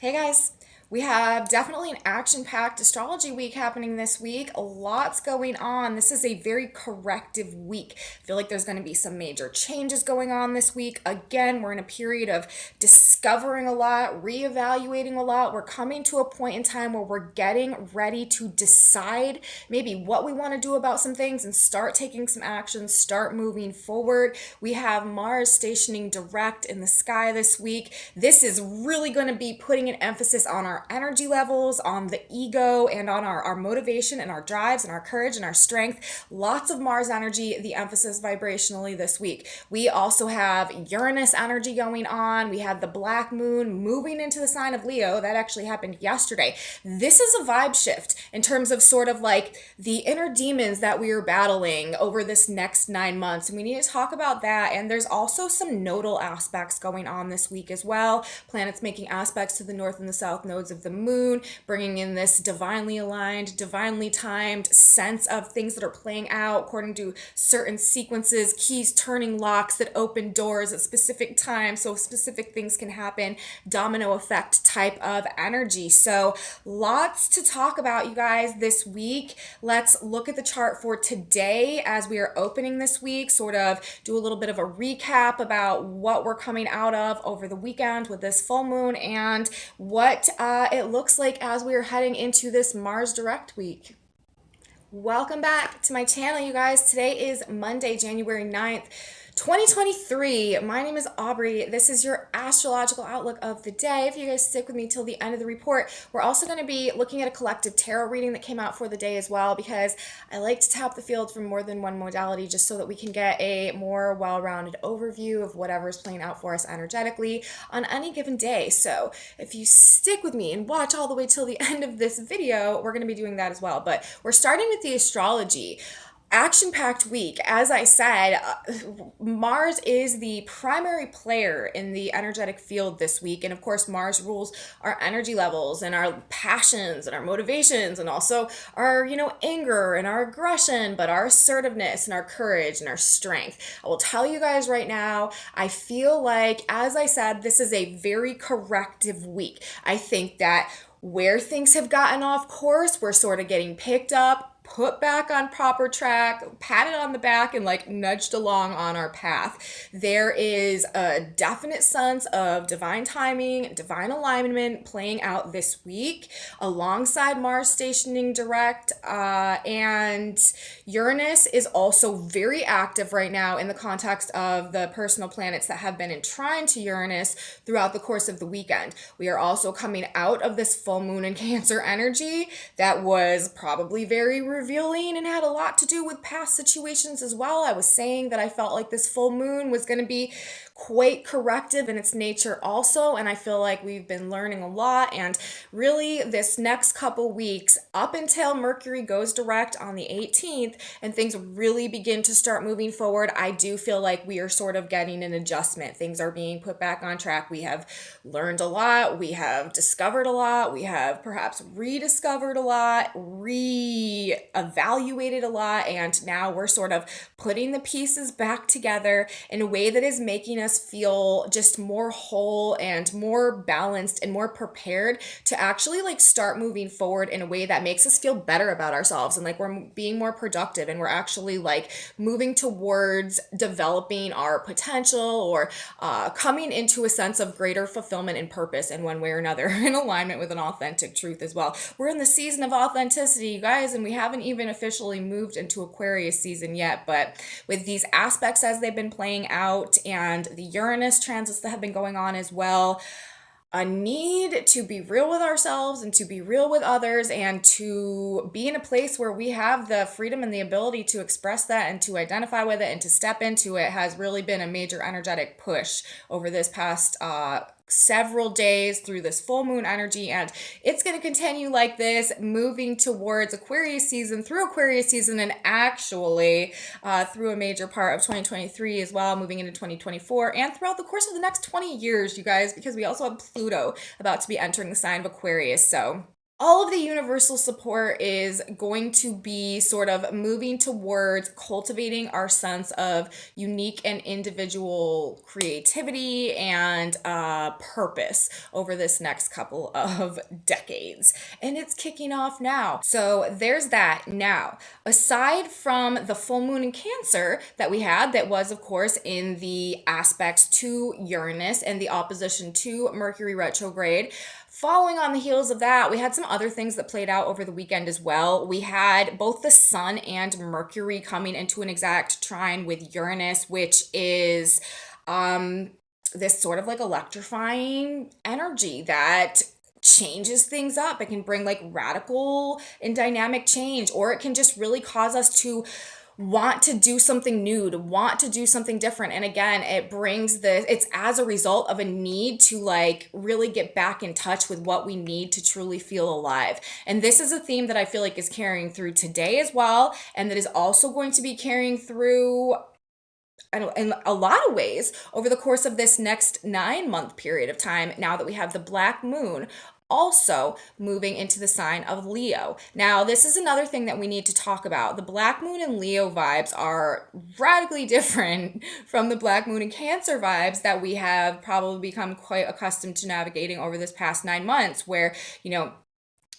Hey guys, we have definitely an action-packed astrology week happening this week. Lots going on. This is a very corrective week. I feel like there's going to be some major changes going on this week. Again, we're in a period of discovering a lot, reevaluating a lot. We're coming to a point in time where we're getting ready to decide maybe what we want to do about some things and start taking some action, start moving forward. We have Mars stationing direct in the sky this week. This is really going to be putting an emphasis on our energy levels, on the ego, and on our motivation and our drives and our courage and our strength. Lots of Mars energy, the emphasis vibrationally this week. We also have Uranus energy going on. We have the black moon moving into the sign of Leo. That actually happened yesterday. This is a vibe shift in terms of sort of like the inner demons that we are battling over this next 9 months. And we need to talk about that. And there's also some nodal aspects going on this week as well. Planets making aspects to the north and the south nodes of the moon, bringing in this divinely aligned, divinely timed sense of things that are playing out according to certain sequences, keys turning locks that open doors at specific times so specific things can happen, domino effect type of energy. So lots to talk about, you guys, this week. Let's look at the chart for today as we are opening this week, sort of do a little bit of a recap about what we're coming out of over the weekend with this full moon and what it looks like as we are heading into this Mars direct week. Welcome back to my channel, you guys. Today is Monday, January 9th. 2023. My name is Aubrey. This is your astrological outlook of the day. If you guys stick with me till the end of the report, we're also going to be looking at a collective tarot reading that came out for the day as well, because I like to tap the field from more than one modality just so that we can get a more well-rounded overview of whatever is playing out for us energetically on any given day. So if you stick with me and watch all the way till the end of this video, we're going to be doing that as well. But we're starting with the astrology. Action-packed week. As I said, Mars is the primary player in the energetic field this week. And of course, Mars rules our energy levels and our passions and our motivations and also our, anger and our aggression, but our assertiveness and our courage and our strength. I will tell you guys right now, I feel like, as I said, this is a very corrective week. I think that where things have gotten off course, we're sort of getting picked up, put back on proper track, patted on the back, and nudged along on our path. There is a definite sense of divine timing, divine alignment playing out this week alongside Mars stationing direct, and Uranus is also very active right now in the context of the personal planets that have been in trine to Uranus throughout the course of the weekend. We are also coming out of this full moon in Cancer energy that was probably very revealing and had a lot to do with past situations as well. I was saying that I felt like this full moon was going to be quite corrective in its nature also, and I feel like we've been learning a lot. And really, this next couple weeks up until Mercury goes direct on the 18th and things really begin to start moving forward, I do feel like we are sort of getting an adjustment. Things are being put back on track. We have learned a lot, we have discovered a lot, we have perhaps rediscovered a lot, evaluated a lot, and now we're sort of putting the pieces back together in a way that is making us feel just more whole and more balanced and more prepared to actually start moving forward in a way that makes us feel better about ourselves, and we're being more productive, and we're actually moving towards developing our potential, or coming into a sense of greater fulfillment and purpose in one way or another, in alignment with an authentic truth as well. We're in the season of authenticity, you guys, and we haven't even officially moved into Aquarius season yet, but with these aspects as they've been playing out and the Uranus transits that have been going on as well, a need to be real with ourselves and to be real with others and to be in a place where we have the freedom and the ability to express that and to identify with it and to step into it has really been a major energetic push over this past several days through this full moon energy, and it's going to continue like this, moving towards Aquarius season, through Aquarius season, and actually through a major part of 2023 as well, moving into 2024, and throughout the course of the next 20 years, you guys, because we also have Pluto about to be entering the sign of Aquarius. So all of the universal support is going to be sort of moving towards cultivating our sense of unique and individual creativity and purpose over this next couple of decades. And it's kicking off now. So there's that. Now, aside from the full moon in Cancer that we had, that was, of course, in the aspects to Uranus and the opposition to Mercury retrograde, following on the heels of that, we had some other things that played out over the weekend as well. We had both the Sun and Mercury coming into an exact trine with Uranus, which is this sort of like electrifying energy that changes things up. It can bring like radical and dynamic change, or it can just really cause us to want to do something new, to want to do something different. And again, it's as a result of a need to like really get back in touch with what we need to truly feel alive. And this is a theme that I feel like is carrying through today as well, and that is also going to be carrying through in a lot of ways over the course of this next 9-month period of time, now that we have the black moon also moving into the sign of Leo. Now, this is another thing that we need to talk about. The black moon and Leo vibes are radically different from the black moon and Cancer vibes that we have probably become quite accustomed to navigating over this past 9 months, where,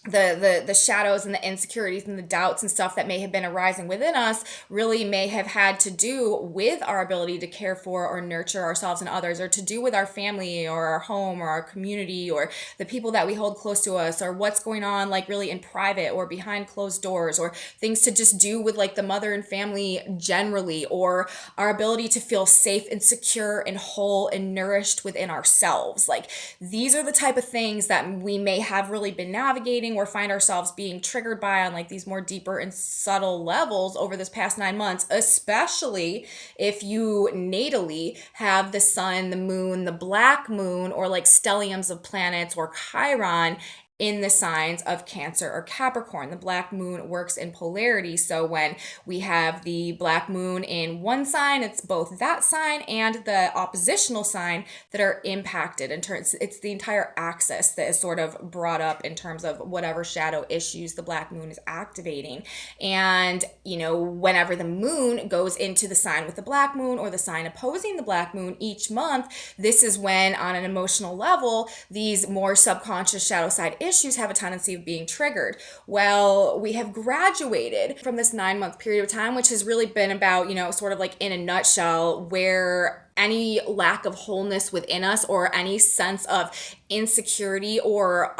the shadows and the insecurities and the doubts and stuff that may have been arising within us really may have had to do with our ability to care for or nurture ourselves and others, or to do with our family or our home or our community or the people that we hold close to us, or what's going on like really in private or behind closed doors, or things to just do with like the mother and family generally, or our ability to feel safe and secure and whole and nourished within ourselves. Like, these are the type of things that we may have really been navigating or find ourselves being triggered by on like these more deeper and subtle levels over this past 9 months, especially if you natally have the sun, the moon, the black moon, or like stelliums of planets or Chiron in the signs of Cancer or Capricorn. The black moon works in polarity. So when we have the black moon in one sign, it's both that sign and the oppositional sign that are impacted in terms. It's the entire axis that is sort of brought up in terms of whatever shadow issues the black moon is activating. And, whenever the moon goes into the sign with the black moon or the sign opposing the black moon each month, this is when, on an emotional level, these more subconscious shadow side issues have a tendency of being triggered. Well, we have graduated from this 9-month period of time, which has really been about, sort of like in a nutshell, where any lack of wholeness within us or any sense of insecurity or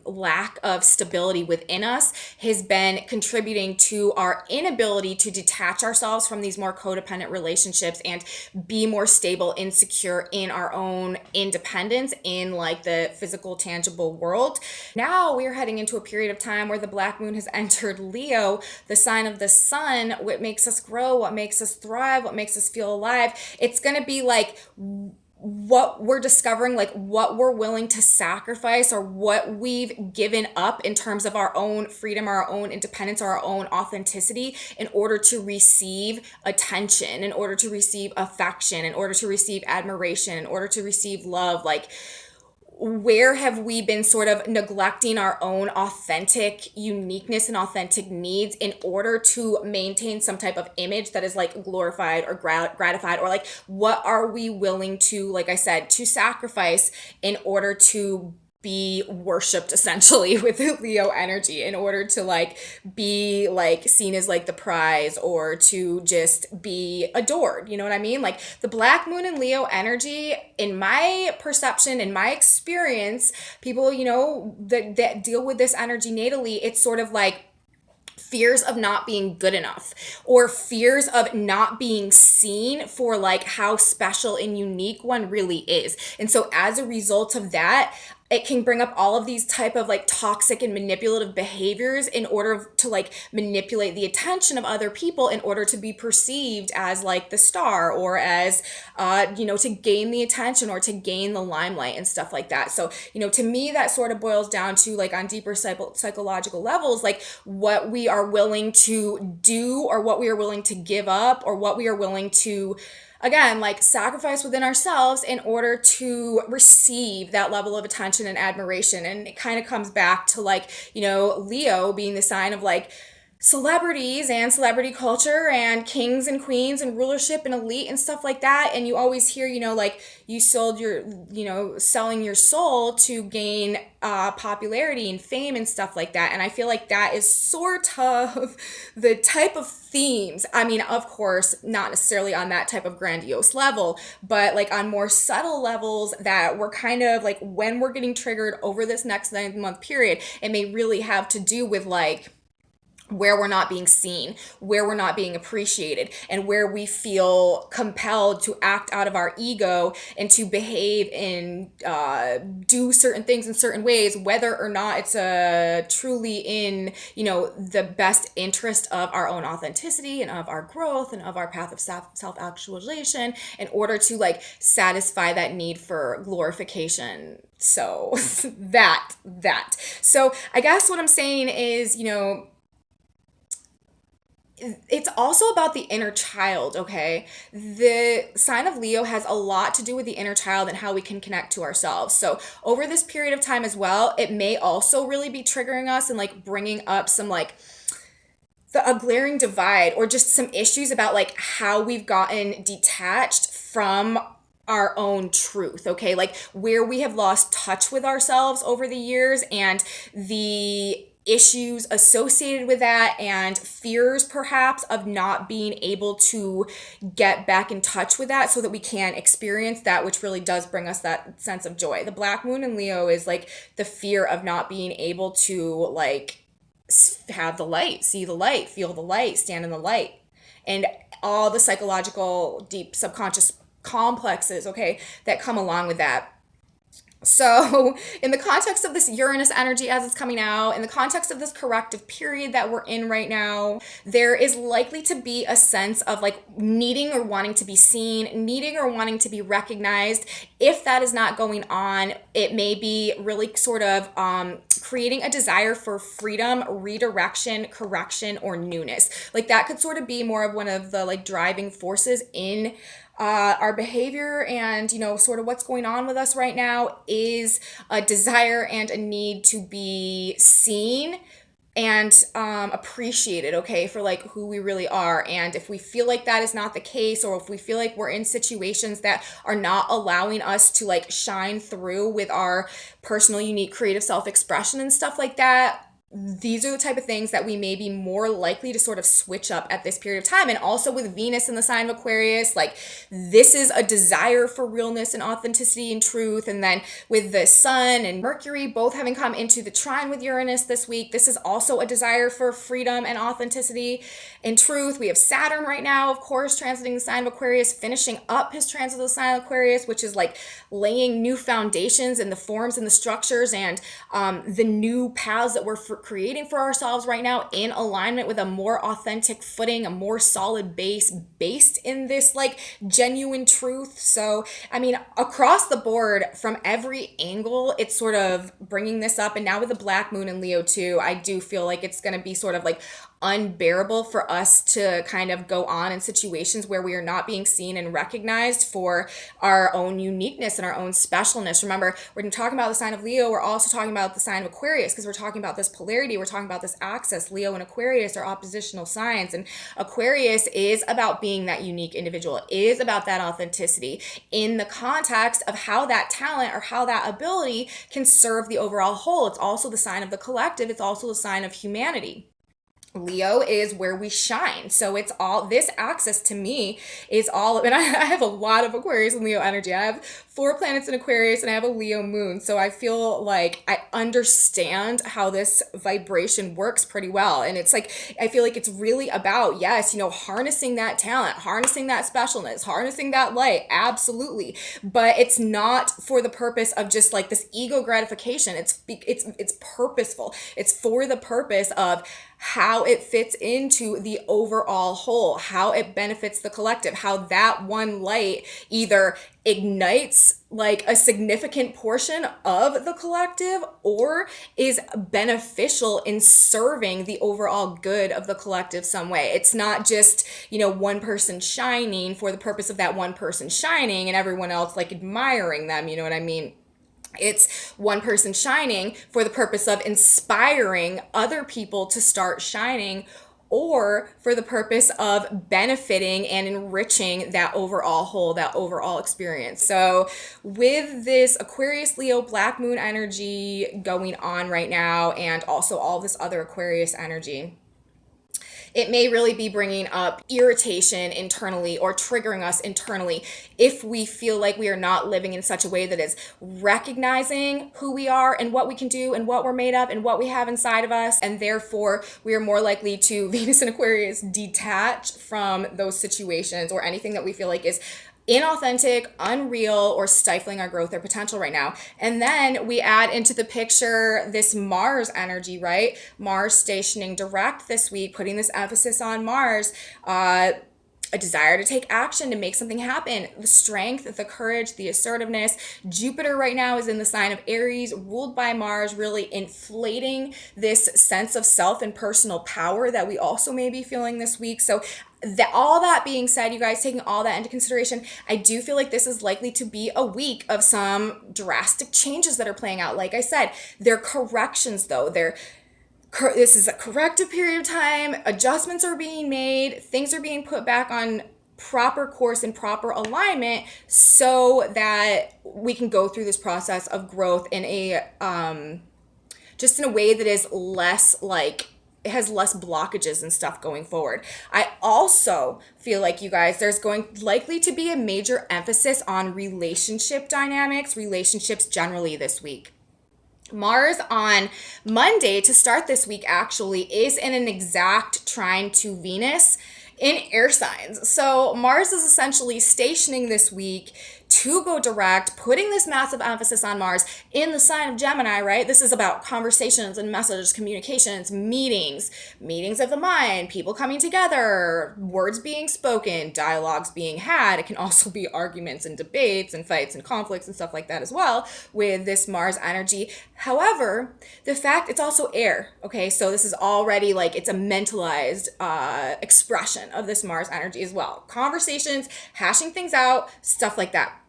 lack of stability within us has been contributing to our inability to detach ourselves from these more codependent relationships and be more stable and secure in our own independence in like the physical, tangible world. Now we're heading into a period of time where the black moon has entered Leo, the sign of the sun, what makes us grow, what makes us thrive, what makes us feel alive. It's going to be like what we're discovering, like what we're willing to sacrifice or what we've given up in terms of our own freedom, our own independence, our own authenticity in order to receive attention, in order to receive affection, in order to receive admiration, in order to receive love. Like, where have we been sort of neglecting our own authentic uniqueness and authentic needs in order to maintain some type of image that is like glorified or gratified, or like what are we willing to, like I said, to sacrifice in order to be worshipped essentially with the Leo energy, in order to like be like seen as like the prize or to just be adored. You know what I mean? Like, the black moon and Leo energy, in my perception, in my experience, people, that deal with this energy natally, it's sort of like fears of not being good enough, or fears of not being seen for like how special and unique one really is. And so as a result of that, it can bring up all of these type of like toxic and manipulative behaviors in order to like manipulate the attention of other people in order to be perceived as like the star, or as to gain the attention or to gain the limelight and stuff like that. So to me, that sort of boils down to like on deeper psychological levels, like what we are willing to do or what we are willing to give up or what we are willing to again, like sacrifice within ourselves in order to receive that level of attention and admiration. And it kind of comes back to like, Leo being the sign of like celebrities and celebrity culture and kings and queens and rulership and elite and stuff like that. And you always hear, like you sold your, selling your soul to gain popularity and fame and stuff like that. And I feel like that is sort of the type of themes. I mean, of course, not necessarily on that type of grandiose level, but like on more subtle levels that we're kind of like when we're getting triggered over this next 9-month period, it may really have to do with like where we're not being seen, where we're not being appreciated, and where we feel compelled to act out of our ego and to behave and do certain things in certain ways, whether or not it's truly in, the best interest of our own authenticity and of our growth and of our path of self-actualization in order to like satisfy that need for glorification. So that. So I guess what I'm saying is, it's also about the inner child, okay? The sign of Leo has a lot to do with the inner child and how we can connect to ourselves. So, over this period of time as well, it may also really be triggering us and like bringing up some like a glaring divide or just some issues about like how we've gotten detached from our own truth, okay? Like where we have lost touch with ourselves over the years and the issues associated with that and fears perhaps of not being able to get back in touch with that so that we can experience that, which really does bring us that sense of joy. The black moon in Leo is like the fear of not being able to like have the light, see the light, feel the light, stand in the light, and all the psychological deep subconscious complexes, okay, that come along with that. So, in the context of this Uranus energy as it's coming out, in the context of this corrective period that we're in right now, there is likely to be a sense of like needing or wanting to be seen, needing or wanting to be recognized. If that is not going on, it may be really sort of creating a desire for freedom, redirection, correction, or newness. Like that could sort of be more of one of the like driving forces in our behavior and, sort of what's going on with us right now is a desire and a need to be seen and appreciated, okay, for like who we really are. And if we feel like that is not the case, or if we feel like we're in situations that are not allowing us to like shine through with our personal, unique, creative self-expression and stuff like that, these are the type of things that we may be more likely to sort of switch up at this period of time. And also with Venus in the sign of Aquarius, like this is a desire for realness and authenticity and truth. And then with the Sun and Mercury both having come into the trine with Uranus this week, this is also a desire for freedom and authenticity and truth. We have Saturn right now, of course, transiting the sign of Aquarius, finishing up his transit of the sign of Aquarius, which is like laying new foundations and the forms and the structures and the new paths that we're creating for ourselves right now in alignment with a more authentic footing, a more solid base based in this like genuine truth. So, I mean, across the board from every angle, it's sort of bringing this up. And now with the black moon in Leo too, I do feel like it's going to be sort of like unbearable for us to kind of go on in situations where we are not being seen and recognized for our own uniqueness and our own specialness. Remember, we're talking about the sign of Leo. We're also talking about the sign of Aquarius because we're talking about this polarity. We're talking about this axis. Leo and Aquarius are oppositional signs. And Aquarius is about being that unique individual. It is about that authenticity in the context of how that talent or how that ability can serve the overall whole. It's also the sign of the collective. It's also the sign of humanity. Leo is where we shine. So it's all, this axis to me is all, and I have a lot of Aquarius and Leo energy. I have 4 planets in Aquarius and I have a Leo moon. So I feel like I understand how this vibration works pretty well. And it's like, I feel like it's really about, yes, harnessing that talent, harnessing that specialness, harnessing that light. Absolutely. But it's not for the purpose of just like this ego gratification. It's purposeful. It's for the purpose of how it fits into the overall whole, how it benefits the collective, how that one light either ignites like a significant portion of the collective or is beneficial in serving the overall good of the collective some way. It's not just, one person shining for the purpose of that one person shining and everyone else like admiring them, you know what I mean? It's one person shining for the purpose of inspiring other people to start shining, or for the purpose of benefiting and enriching that overall whole, that overall experience. So with this Aquarius Leo Black Moon energy going on right now, and also all this other Aquarius energy, it may really be bringing up irritation internally or triggering us internally if we feel like we are not living in such a way that is recognizing who we are and what we can do and what we're made of and what we have inside of us. And therefore, we are more likely to, Venus and Aquarius, detach from those situations or anything that we feel like is inauthentic, unreal, or stifling our growth or potential right now. And then we add into the picture this Mars energy, right? Mars stationing direct this week, putting this emphasis on Mars, a desire to take action, to make something happen, the strength, the courage, the assertiveness. Jupiter right now is in the sign of Aries, ruled by Mars, really inflating this sense of self and personal power that we also may be feeling this week. So all that being said, you guys, taking all that into consideration, I do feel like this is likely to be a week of some drastic changes that are playing out. Like I said, they're corrections though. This is a corrective period of time. Adjustments are being made. Things are being put back on proper course and proper alignment so that we can go through this process of growth in a just in a way that is less like, it has less blockages and stuff going forward. I also feel like, you guys, there's likely to be a major emphasis on relationship dynamics, relationships generally this week. Mars on Monday to start this week actually is in an exact trine to Venus in air signs. So Mars is essentially stationing this week to go direct, putting this massive emphasis on Mars in the sign of Gemini, right? This is about conversations and messages, communications, meetings of the mind, people coming together, words being spoken, dialogues being had. It can also be arguments and debates and fights and conflicts and stuff like that as well with this Mars energy. However, the fact it's also air, okay? So this is already like, it's a mentalized expression of this Mars energy as well. Conversations, hashing things out, stuff like that.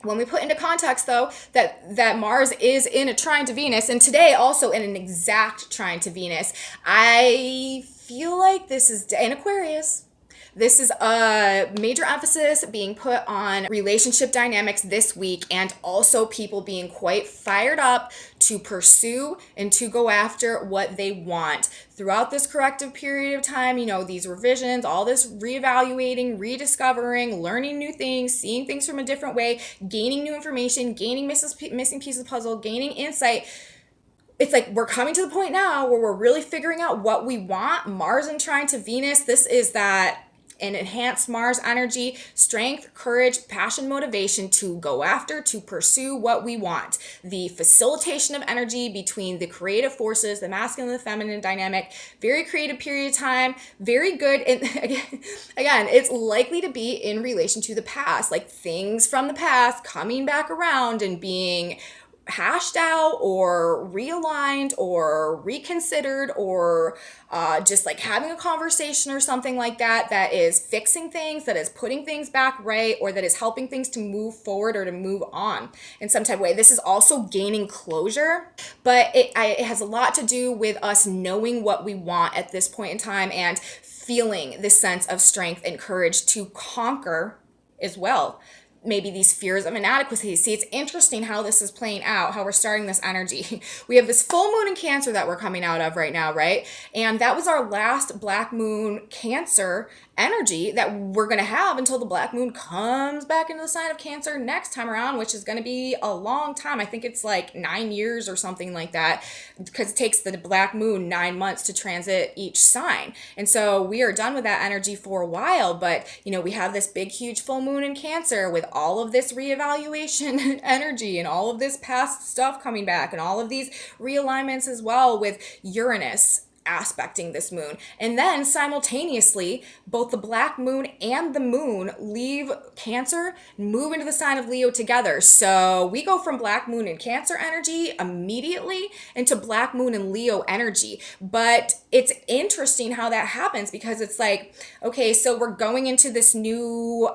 When we put into context, though, that Mars is in a trine to Venus, and today also in an exact trine to Venus, I feel like this is in Aquarius. This is a major emphasis being put on relationship dynamics this week, and also people being quite fired up to pursue and to go after what they want. Throughout this corrective period of time, these revisions, all this reevaluating, rediscovering, learning new things, seeing things from a different way, gaining new information, gaining missing pieces of the puzzle, gaining insight. It's like we're coming to the point now where we're really figuring out what we want. Mars in trine to Venus, this is that an enhanced Mars energy, strength, courage, passion, motivation to go after, to pursue what we want. The facilitation of energy between the creative forces, the masculine and the feminine dynamic, very creative period of time, very good. And again, it's likely to be in relation to the past, like things from the past coming back around and being hashed out or realigned or reconsidered, or just like having a conversation or something like that is fixing things, that is putting things back right, or that is helping things to move forward or to move on in some type of way. This is also gaining closure, but it has a lot to do with us knowing what we want at this point in time and feeling this sense of strength and courage to conquer as well maybe these fears of inadequacy. See, it's interesting how this is playing out, how we're starting this energy. We have this full moon in Cancer that we're coming out of right now, right? And that was our last black moon Cancer energy that we're going to have until the black moon comes back into the sign of Cancer next time around, which is going to be a long time. I think it's like 9 years or something like that, because it takes the black moon 9 months to transit each sign. And so we are done with that energy for a while, but we have this big, huge full moon in Cancer with all of this reevaluation energy and all of this past stuff coming back and all of these realignments as well with Uranus aspecting this moon. And then simultaneously, both the black moon and the moon leave Cancer, move into the sign of Leo together. So we go from black moon and Cancer energy immediately into black moon and Leo energy. But it's interesting how that happens, because it's like, okay, so we're going into this new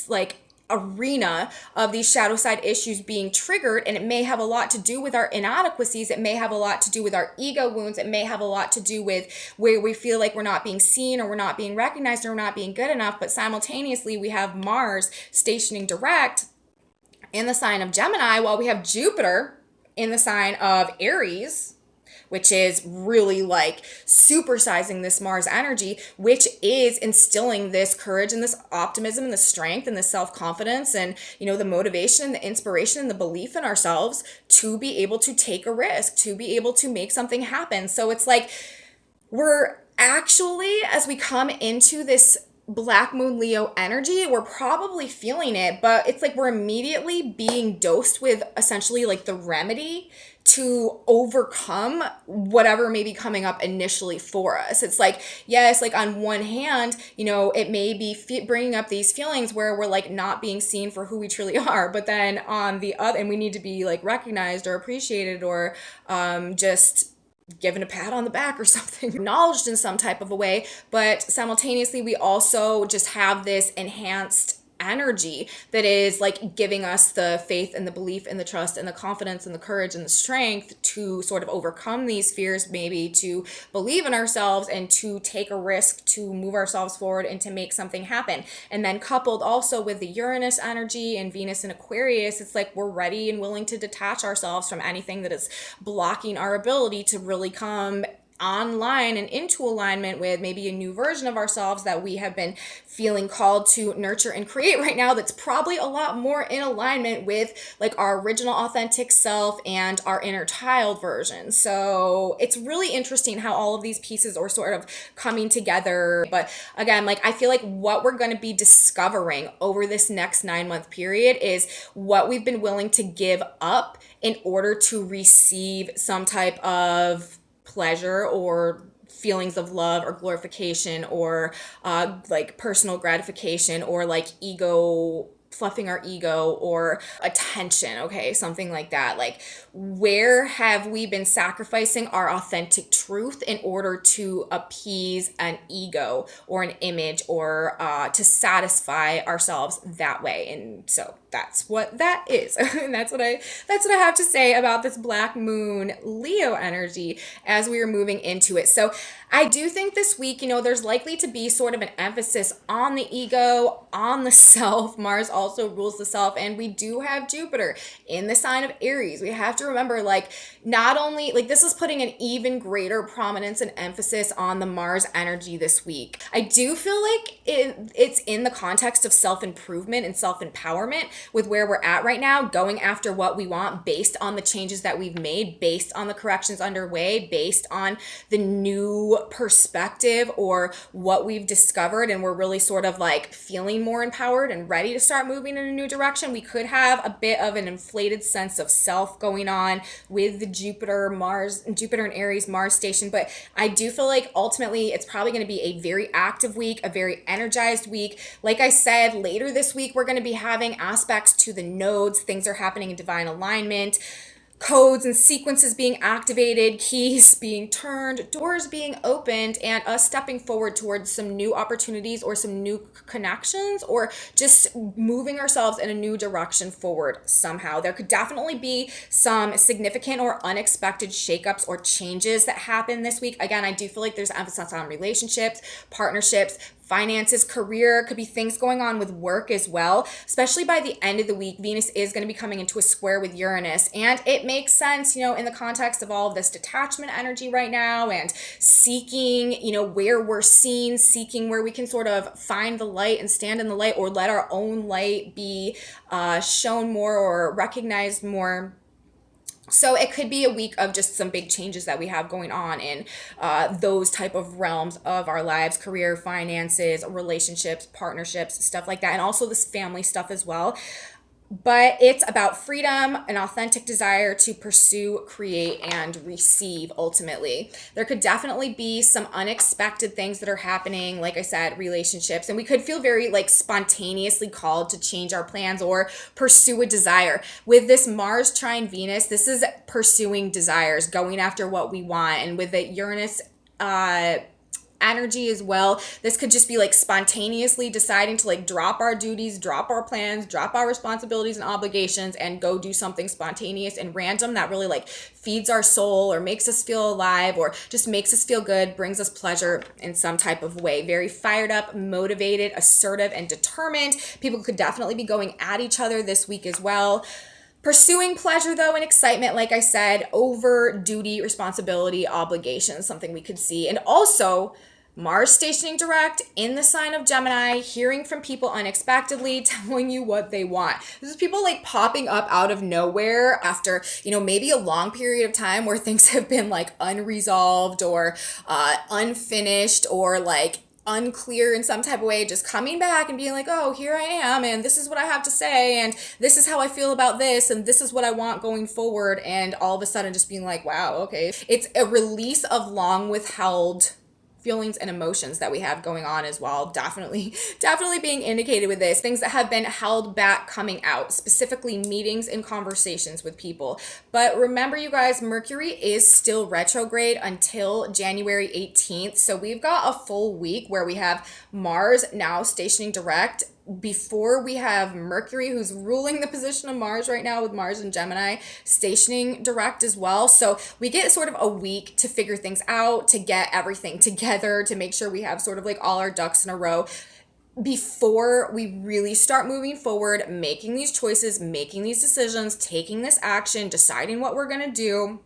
like arena of these shadow side issues being triggered, and it may have a lot to do with our inadequacies. It may have a lot to do with our ego wounds. It may have a lot to do with where we feel like we're not being seen, or we're not being recognized, or we're not being good enough. But simultaneously, we have Mars stationing direct in the sign of Gemini, while we have Jupiter in the sign of Aries, which is really like supersizing this Mars energy, which is instilling this courage and this optimism and the strength and the self-confidence and, you know, the motivation and the inspiration and the belief in ourselves to be able to take a risk, to be able to make something happen. So it's like we're actually, as we come into this black moon Leo energy, we're probably feeling it, but it's like we're immediately being dosed with essentially like the remedy to overcome whatever may be coming up initially for us. It's like, yes, like on one hand, you know, it may be bringing up these feelings where we're like not being seen for who we truly are, but then on the other, and we need to be like recognized or appreciated, or just given a pat on the back or something, acknowledged in some type of a way. But simultaneously, we also just have this enhanced energy that is like giving us the faith and the belief and the trust and the confidence and the courage and the strength to sort of overcome these fears, maybe to believe in ourselves and to take a risk to move ourselves forward and to make something happen. And then coupled also with the Uranus energy and Venus in Aquarius, it's like we're ready and willing to detach ourselves from anything that is blocking our ability to really come online and into alignment with maybe a new version of ourselves that we have been feeling called to nurture and create right now, that's probably a lot more in alignment with like our original authentic self and our inner child version. So it's really interesting how all of these pieces are sort of coming together. But again, like I feel like what we're going to be discovering over this next 9-month period is what we've been willing to give up in order to receive some type of pleasure or feelings of love or glorification or like personal gratification or like ego, fluffing our ego, or attention, okay, something like that. Like, where have we been sacrificing our authentic truth in order to appease an ego or an image or to satisfy ourselves that way? And so that's what that is. And that's what I have to say about this black moon Leo energy as we are moving into it. So I do think this week, you know, there's likely to be sort of an emphasis on the ego, on the self. Mars also rules the self, and we do have Jupiter in the sign of Aries. We have to remember, like, not only, like, this is putting an even greater prominence and emphasis on the Mars energy this week. I do feel like it's in the context of self-improvement and self-empowerment with where we're at right now, going after what we want based on the changes that we've made, based on the corrections underway, based on the new perspective or what we've discovered, and we're really sort of like feeling more empowered and ready to start moving in a new direction. We could have a bit of an inflated sense of self going on with the Jupiter and Aries Mars station, but I do feel like ultimately it's probably going to be a very active week, a very energized week. Like I said, later this week we're going to be having aspects to the nodes. Things are happening in divine alignment, codes and sequences being activated, keys being turned, doors being opened, and us stepping forward towards some new opportunities or some new connections, or just moving ourselves in a new direction forward somehow. There could definitely be some significant or unexpected shakeups or changes that happen this week. Again, I do feel like there's emphasis on relationships, partnerships, finances, career. Could be things going on with work as well. Especially by the end of the week, Venus is going to be coming into a square with Uranus, and it makes sense, you know, in the context of all of this detachment energy right now and seeking, you know, where we're seen, seeking where we can sort of find the light and stand in the light, or let our own light be shown more or recognized more. So it could be a week of just some big changes that we have going on in those type of realms of our lives: career, finances, relationships, partnerships, stuff like that. And also this family stuff as well. but it's about freedom, an authentic desire to pursue, create, and receive ultimately. There could definitely be some unexpected things that are happening, like I said, relationships, and we could feel very like spontaneously called to change our plans or pursue a desire. With this Mars trine Venus, this is pursuing desires, going after what we want. And with the Uranus energy as well, this could just be like spontaneously deciding to like drop our duties, drop our plans, drop our responsibilities and obligations, and go do something spontaneous and random that really like feeds our soul or makes us feel alive or just makes us feel good, brings us pleasure in some type of way. Very fired up, motivated, assertive, and determined. People could definitely be going at each other this week as well. Pursuing pleasure, though, and excitement, like I said, over duty, responsibility, obligations, something we could see. And also, Mars stationing direct in the sign of Gemini, hearing from people unexpectedly, telling you what they want. This is people like popping up out of nowhere after, maybe a long period of time where things have been like unresolved or unfinished or like unclear in some type of way, just coming back and being like, oh, here I am, and this is what I have to say, and this is how I feel about this, and this is what I want going forward, and all of a sudden just being like, wow, okay. It's a release of long withheld feelings and emotions that we have going on as well. Definitely being indicated with this. Things that have been held back coming out, specifically meetings and conversations with people. But remember, you guys, Mercury is still retrograde until January 18th. So we've got a full week where we have Mars now stationing direct before we have Mercury, who's ruling the position of Mars right now with Mars and Gemini, stationing direct as well. So we get sort of a week to figure things out, to get everything together, to make sure we have sort of like all our ducks in a row before we really start moving forward, making these choices, making these decisions, taking this action, deciding what we're going to do.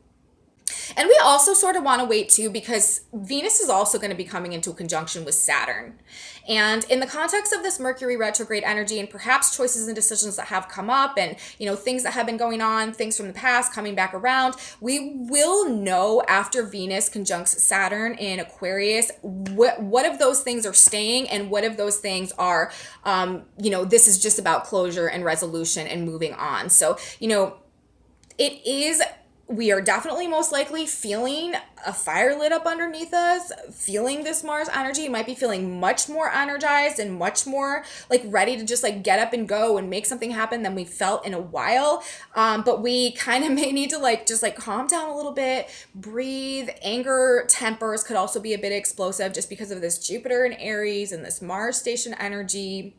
And we also sort of want to wait too, because Venus is also going to be coming into a conjunction with Saturn. And in the context of this Mercury retrograde energy and perhaps choices and decisions that have come up and, things that have been going on, things from the past coming back around, we will know after Venus conjuncts Saturn in Aquarius, what of those things are staying and what of those things are, this is just about closure and resolution and moving on. So, we are definitely most likely feeling a fire lit up underneath us, feeling this Mars energy. You might be feeling much more energized and much more like ready to just like get up and go and make something happen than we felt in a while. But we kind of may need to like just like calm down a little bit, breathe. Anger tempers could also be a bit explosive just because of this Jupiter in Aries and this Mars station energy.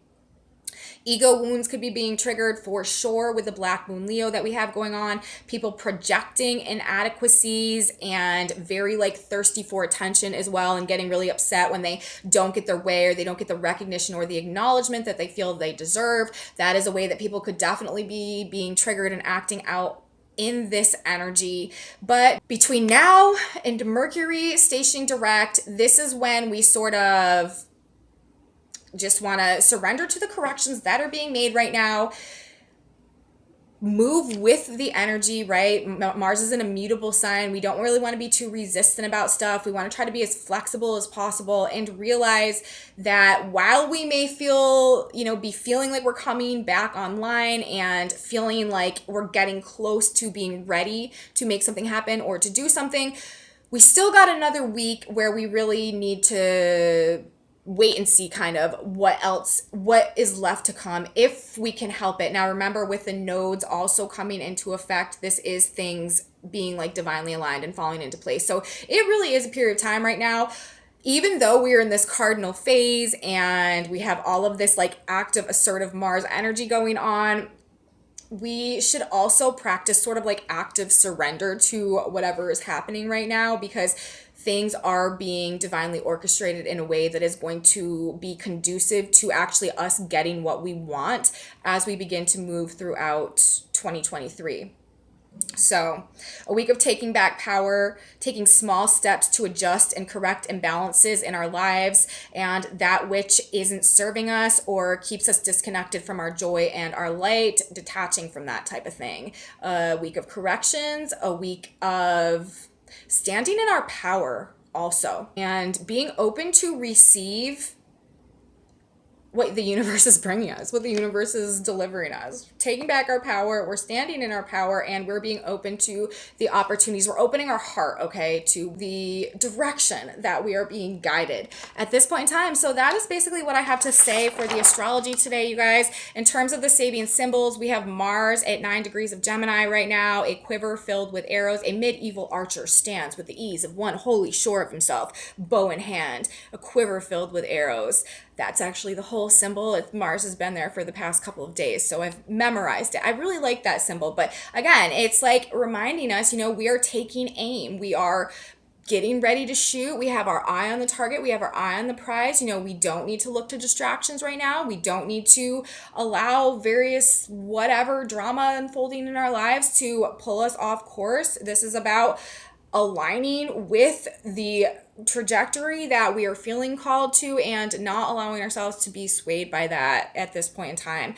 Ego wounds could be being triggered for sure with the Black Moon Leo that we have going on. People projecting inadequacies and very like thirsty for attention as well, and getting really upset when they don't get their way or they don't get the recognition or the acknowledgement that they feel they deserve. That is a way that people could definitely be being triggered and acting out in this energy. But between now and Mercury stationing direct, this is when we sort of just want to surrender to the corrections that are being made right now, move with the energy, right? Mars is an immutable sign. We don't really want to be too resistant about stuff. We want to try to be as flexible as possible and realize that while we may feel, be feeling like we're coming back online and feeling like we're getting close to being ready to make something happen or to do something, we still got another week where we really need to wait and see kind of what is left to come if we can help it. Now remember, with the nodes also coming into effect, this is things being like divinely aligned and falling into place. So it really is a period of time right now. Even though we are in this cardinal phase and we have all of this like active assertive Mars energy going on, we should also practice sort of like active surrender to whatever is happening right now, because things are being divinely orchestrated in a way that is going to be conducive to actually us getting what we want as we begin to move throughout 2023. So a week of taking back power, taking small steps to adjust and correct imbalances in our lives and that which isn't serving us or keeps us disconnected from our joy and our light, detaching from that type of thing. A week of corrections, a week of standing in our power also, and being open to receive what the universe is bringing us, what the universe is delivering us. Taking back our power, we're standing in our power, and we're being open to the opportunities. We're opening our heart, okay, to the direction that we are being guided at this point in time. So that is basically what I have to say for the astrology today, you guys. In terms of the Sabian symbols, we have Mars at 9 degrees of Gemini right now, a quiver filled with arrows. A medieval archer stands with the ease of one wholly sure of himself, bow in hand, a quiver filled with arrows. That's actually the whole symbol. Mars has been there for the past couple of days, so I've memorized it. I really like that symbol. But again, it's like reminding us, we are taking aim. We are getting ready to shoot. We have our eye on the target. We have our eye on the prize. We don't need to look to distractions right now. We don't need to allow various whatever drama unfolding in our lives to pull us off course. This is about aligning with the trajectory that we are feeling called to and not allowing ourselves to be swayed by that at this point in time.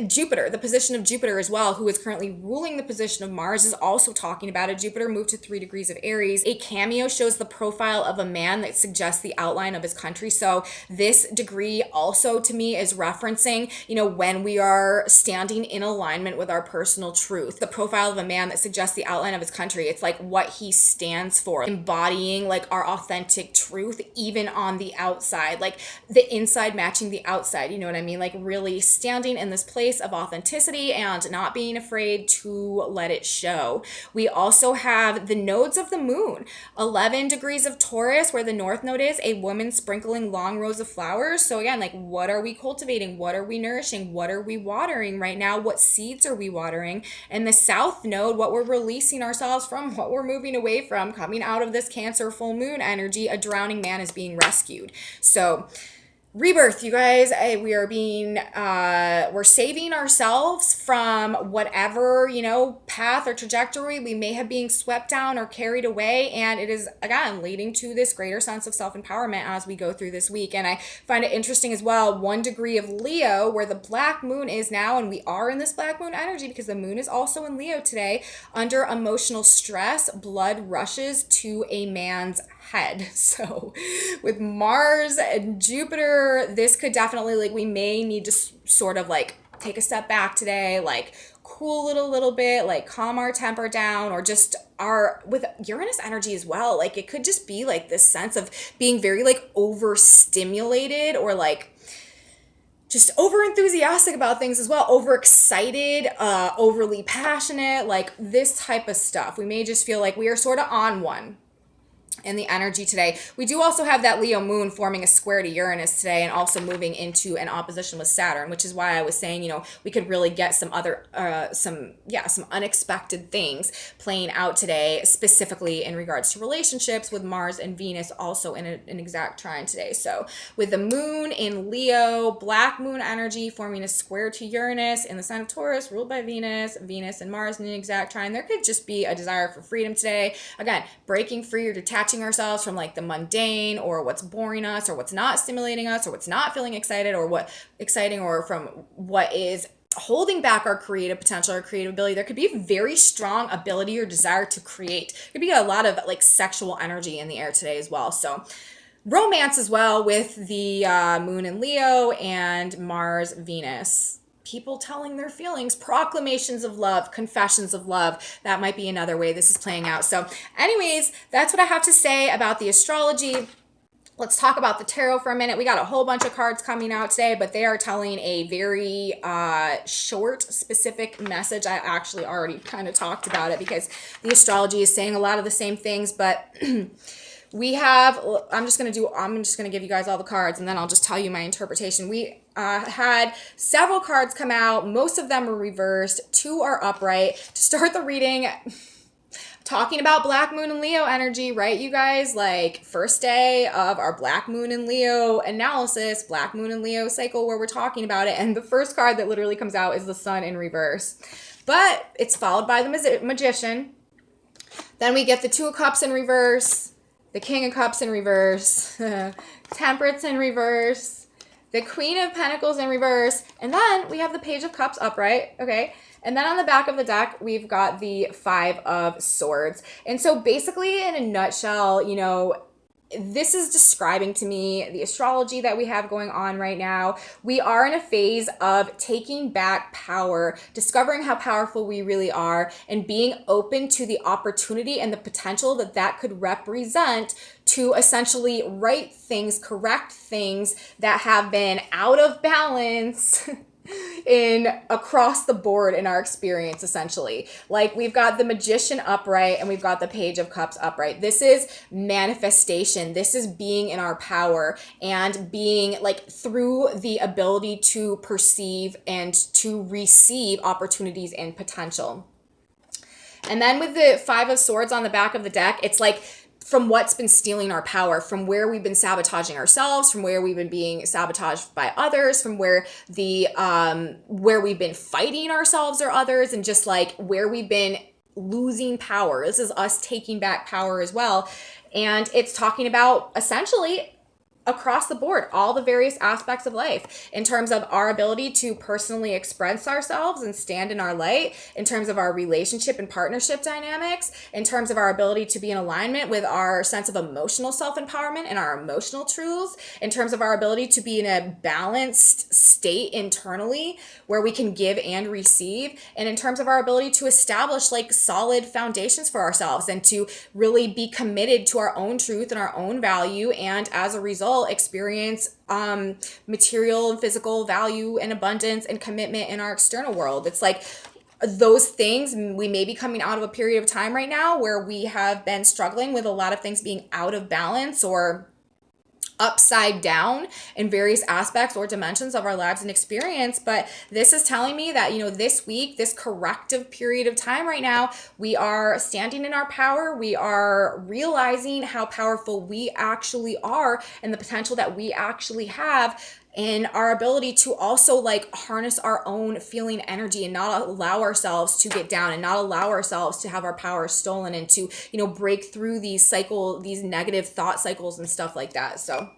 Jupiter, the position of Jupiter as well, who is currently ruling the position of Mars, is also talking about it. Jupiter moved to 3 degrees of Aries. A cameo shows the profile of a man that suggests the outline of his country. So this degree also to me is referencing, when we are standing in alignment with our personal truth. The profile of a man that suggests the outline of his country. It's like what he stands for, embodying like our authentic truth, even on the outside, like the inside matching the outside. You know what I mean? Like really standing in this place of authenticity and not being afraid to let it show. We also have the nodes of the moon, 11 degrees of Taurus, where the north node is, a woman sprinkling long rows of flowers. So again, like what are we cultivating? What are we nourishing? What are we watering right now? What seeds are we watering? And the south node, what we're releasing ourselves from, what we're moving away from, coming out of this Cancer full moon energy, a drowning man is being rescued. So rebirth, you guys. We are we're saving ourselves from whatever path or trajectory we may have been swept down or carried away, and it is again leading to this greater sense of self-empowerment as we go through this week. And I find it interesting as well, 1 degree of Leo, where the black moon is now, and we are in this black moon energy because the moon is also in Leo today. Under emotional stress, blood rushes to a man's head. So with Mars and Jupiter, this could definitely, we may need to sort of take a step back today, cool it a little bit, calm our temper down, or just with Uranus energy as well, it could just be this sense of being very overstimulated, or just over enthusiastic about things as well, overexcited, overly passionate, this type of stuff. We may just feel like we are sort of on one in the energy today. We do also have that Leo moon forming a square to Uranus today, and also moving into an opposition with Saturn, which is why I was saying, we could really get some other, some unexpected things playing out today, specifically in regards to relationships, with Mars and Venus also in an exact trine today. So with the moon in Leo, black moon energy forming a square to Uranus in the sign of Taurus, ruled by Venus, Venus and Mars in an exact trine, there could just be a desire for freedom today. Again, breaking free or detaching ourselves from the mundane, or what's boring us, or what's not stimulating us, or what's not feeling excited, or what exciting, or from what is holding back our creative potential or creative ability. There could be a very strong ability or desire to create. There could be a lot of sexual energy in the air today as well. So romance as well with the moon in Leo and Mars, Venus. People telling their feelings, proclamations of love, confessions of love. That might be another way this is playing out. So anyways, that's what I have to say about the astrology. Let's talk about the tarot for a minute. We got a whole bunch of cards coming out today, but they are telling a very short, specific message. I actually already kind of talked about it because the astrology is saying a lot of the same things, but we have, I'm just going to give you guys all the cards, and then I'll just tell you my interpretation. We had several cards come out. Most of them are reversed. 2 are upright. To start the reading, talking about black moon and Leo energy, right, you guys? First day of our black moon and Leo analysis, black moon and Leo cycle, where we're talking about it. And the first card that literally comes out is the sun in reverse. But it's followed by the magician. Then we get the 2 of cups in reverse, the king of cups in reverse, temperance in reverse, the Queen of Pentacles in reverse, and then we have the Page of Cups upright, okay? And then on the back of the deck, we've got the 5 of Swords. And so basically, in a nutshell, this is describing to me the astrology that we have going on right now. We are in a phase of taking back power, discovering how powerful we really are, and being open to the opportunity and the potential that that could represent to essentially right things, correct things that have been out of balance in across the board in our experience. Essentially, like we've got the Magician upright and we've got the Page of Cups upright. This is manifestation. This is being in our power and being like through the ability to perceive and to receive opportunities and potential. And then with the Five of Swords on the back of the deck, it's like from what's been stealing our power, from where we've been sabotaging ourselves, from where we've been being sabotaged by others, from where we've been fighting ourselves or others, and just like where we've been losing power. This is us taking back power as well. And it's talking about essentially across the board, all the various aspects of life, in terms of our ability to personally express ourselves and stand in our light, in terms of our relationship and partnership dynamics, in terms of our ability to be in alignment with our sense of emotional self-empowerment and our emotional truths, in terms of our ability to be in a balanced state internally where we can give and receive, and in terms of our ability to establish like solid foundations for ourselves and to really be committed to our own truth and our own value, and as a result experience material and physical value and abundance and commitment in our external world. It's like those things, we may be coming out of a period of time right now where we have been struggling with a lot of things being out of balance or upside down in various aspects or dimensions of our lives and experience. But this is telling me that, this week, this corrective period of time right now, we are standing in our power. We are realizing how powerful we actually are and the potential that we actually have, and our ability to also like harness our own feeling energy and not allow ourselves to get down and not allow ourselves to have our power stolen and to, break through these negative thought cycles and stuff like that. So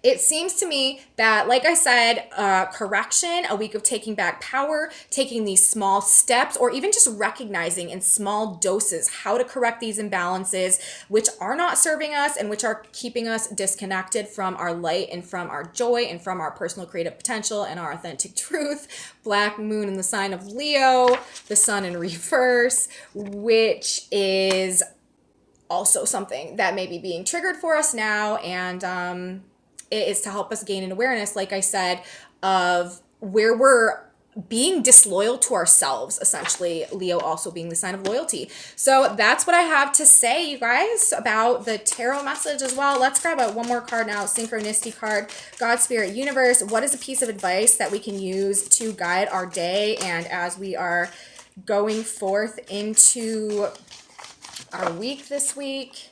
it seems to me that, like I said, correction, a week of taking back power, taking these small steps, or even just recognizing in small doses how to correct these imbalances, which are not serving us and which are keeping us disconnected from our light and from our joy and from our personal creative potential and our authentic truth. Black moon in the sign of Leo, the sun in reverse, which is also something that may be being triggered for us now. And it is to help us gain an awareness, like I said, of where we're being disloyal to ourselves, essentially. Leo also being the sign of loyalty. So that's what I have to say, you guys, about the tarot message as well. Let's grab one more card now, synchronicity card. God, Spirit, Universe, what is a piece of advice that we can use to guide our day and as we are going forth into our week this week?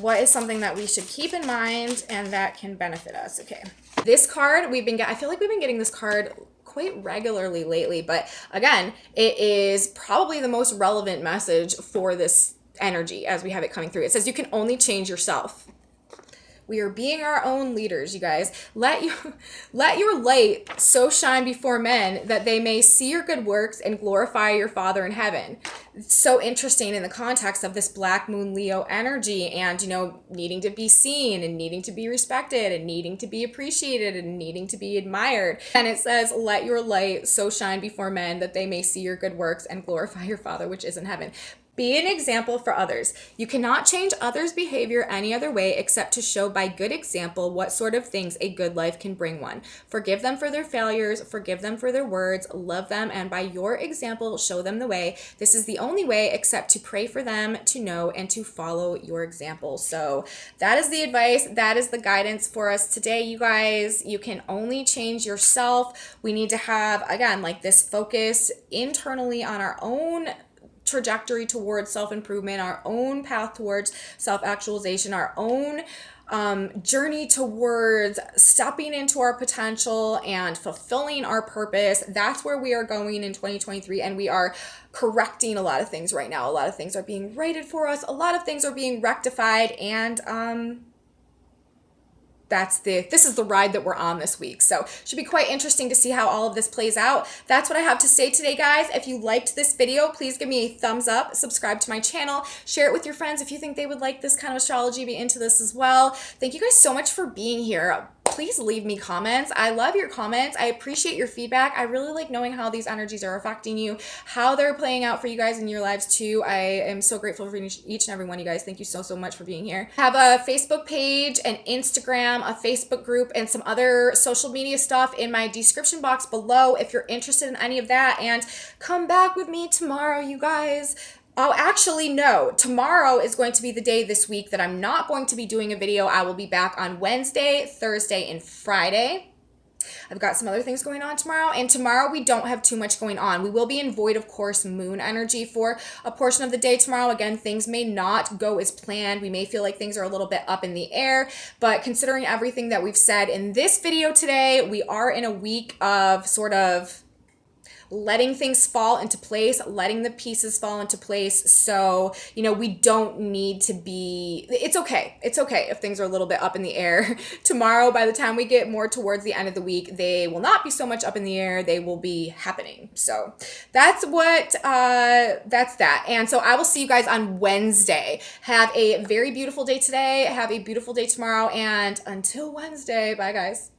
What is something that we should keep in mind and that can benefit us? Okay. This card, I feel like we've been getting this card quite regularly lately, but again, it is probably the most relevant message for this energy as we have it coming through. It says you can only change yourself. We are being our own leaders, you guys. Let your light so shine before men that they may see your good works and glorify your Father in heaven. It's so interesting in the context of this Black Moon Leo energy and, needing to be seen and needing to be respected and needing to be appreciated and needing to be admired. And it says, let your light so shine before men that they may see your good works and glorify your Father which is in heaven. Be an example for others. You cannot change others' behavior any other way except to show by good example what sort of things a good life can bring one. Forgive them for their failures, forgive them for their words, love them, and by your example, show them the way. This is the only way except to pray for them, to know, and to follow your example. So that is the advice. That is the guidance for us today, you guys. You can only change yourself. We need to have, again, like this focus internally on our own trajectory towards self-improvement, our own path towards self-actualization, our own journey towards stepping into our potential and fulfilling our purpose. That's where we are going in 2023, and we are correcting a lot of things right now. A lot of things are being righted for us. A lot of things are being rectified, and this is the ride that we're on this week. So should be quite interesting to see how all of this plays out. That's what I have to say today, guys. If you liked this video, please give me a thumbs up, subscribe to my channel, share it with your friends if you think they would like this kind of astrology, be into this as well. Thank you guys so much for being here. Please leave me comments. I love your comments. I appreciate your feedback. I really like knowing how these energies are affecting you, how they're playing out for you guys in your lives too. I am so grateful for each and every one of you guys. Thank you so much for being here. I have a Facebook page, an Instagram, a Facebook group, and some other social media stuff in my description box below if you're interested in any of that. And come back with me tomorrow, you guys. Oh, actually, no. Tomorrow is going to be the day this week that I'm not going to be doing a video. I will be back on Wednesday, Thursday, and Friday. I've got some other things going on tomorrow, and tomorrow we don't have too much going on. We will be in void, of course, moon energy for a portion of the day tomorrow. Again, things may not go as planned. We may feel like things are a little bit up in the air, but considering everything that we've said in this video today, we are in a week of sort of letting things fall into place, letting the pieces fall into place. So, you know, we don't need to be, it's okay. It's okay if things are a little bit up in the air. Tomorrow, by the time we get more towards the end of the week, they will not be so much up in the air. They will be happening. So that's that. And so I will see you guys on Wednesday. Have a very beautiful day today. Have a beautiful day tomorrow. And until Wednesday, bye guys.